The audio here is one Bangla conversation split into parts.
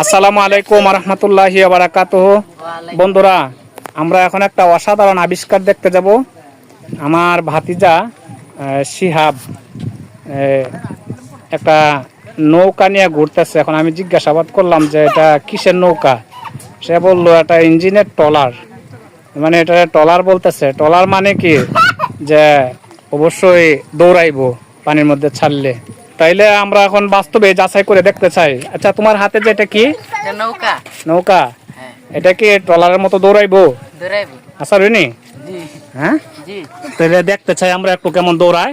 আসসালামু আলাইকুম রহমতুল্লাহি ওয়া বারাকাতুহু। বন্ধুরা, আমরা এখন একটা অসাধারণ আবিষ্কার দেখতে যাব। আমার ভাতিজা শিহাব একটা নৌকা নিয়ে ঘুরতেছে। এখন আমি জিজ্ঞাসাবাদ করলাম যে এটা কিসের নৌকা। সে বললো এটা ইঞ্জিনের ট্রলার, মানে এটা ট্রলার বলতেছে। ট্রলার মানে কি, যে অবশ্যই দৌড়াইবো পানির মধ্যে ছাড়লে। তাইলে আমরা এখন বাস্তবে যাচাই করে দেখতে চাই। আচ্ছা, তোমার হাতে যে এটা কি? নৌকা। নৌকা? এটা কি ট্রলারের মতো দৌড়াইবো? আচ্ছা রিনি, হ্যাঁ তাহলে দেখতে চাই আমরা একটু কেমন দৌড়ায়।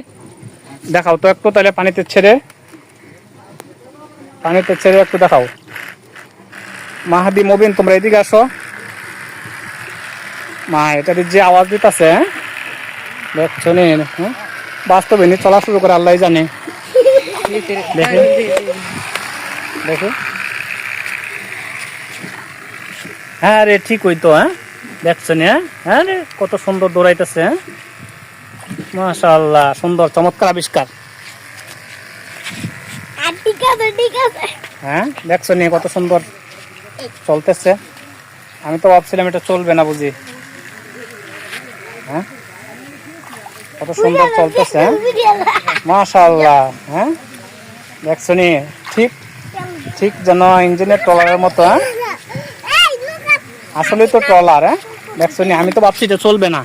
দেখাও তো একটু, তাহলে পানিতে ছেড়ে একটু দেখাও। মাহাদি, মবিন, তোমরা এদিকে আসো। মা, এটা যে আওয়াজ দিতেছে, দেখছো নি? বাস্তবে নি চলা শুরু করে আল্লাহ জানে। দেখে দেখে, হ্যাঁ রে, ঠিক হইতো। দেখছো নি? হ্যাঁ রে, কত সুন্দর দৌড়াইতেছে। মাশাআল্লাহ, সুন্দর চমৎকার আবিষ্কার। হ্যাঁ, দেখছো নি কত সুন্দর চলতেছে। আমি তো ভাবছিলাম এটা চলবে না বুঝি। হ্যাঁ, কত সুন্দর চলতেছে। মাশাআল্লাহ। হ্যাঁ, দেখছো নি, ঠিক ঠিক যেন ইঞ্জিনের ট্রলারের মতো। আসলে তো ট্রলার। দেখছো নি, আমি তো ভাবছি এটা চলবে না।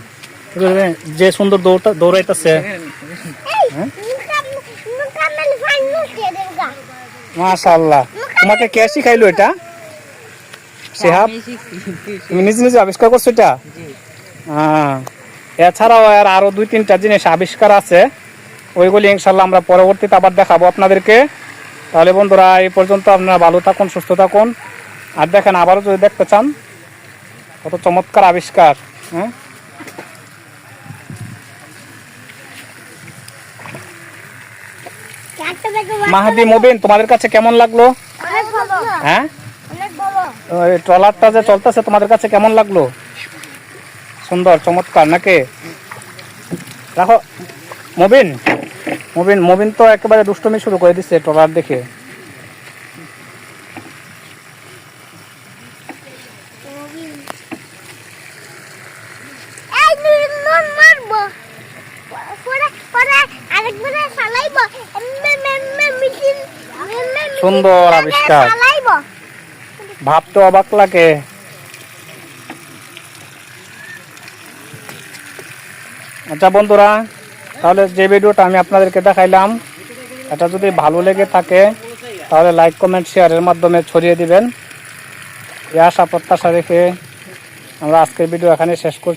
যে সুন্দর দৌড়াইতেছে। মাশাআল্লাহ। তোমাকে কে শিখাইলো এটা? শিহাব, তুমি নিজে নিজে আবিষ্কার করছো এটা? হ্যাঁ, এছাড়াও আরো 2-3টা জিনিস আবিষ্কার আছে। ওইগুলি ইনশাল্লাহ আমরা পরবর্তীতে আবার দেখাবো আপনাদেরকে। তাহলে বন্ধুরা, এই পর্যন্ত আপনারা ভালো থাকুন, সুস্থ থাকুন। আর দেখেন, আবারও যদি দেখতে চান কত চমৎকার আবিষ্কার। হ্যাঁ, মাহাদি, মবিন, তোমাদের কাছে কেমন লাগলো? হ্যাঁ, ট্রলারটা যে চলতেছে তোমাদের কাছে কেমন লাগলো? সুন্দর, চমৎকার নাকি? রাখো মবিন। মবিন তো একেবারে দুষ্টমি শুরু করে দিচ্ছে ট্রলার দেখে। সুন্দর আবিষ্কার, ভাবতে অবাক লাগে। আচ্ছা বন্ধুরা, তাহলে যে ভিডিওটা আমি আপনাদেরকে দেখাইলাম, এটা যদি ভালো লেগে থাকে তাহলে লাইক, কমেন্ট, শেয়ারের মাধ্যমে ছড়িয়ে দিবেন। এই আশা প্রত্যাশা রেখে আমরা আজকের ভিডিও এখানে শেষ করছি।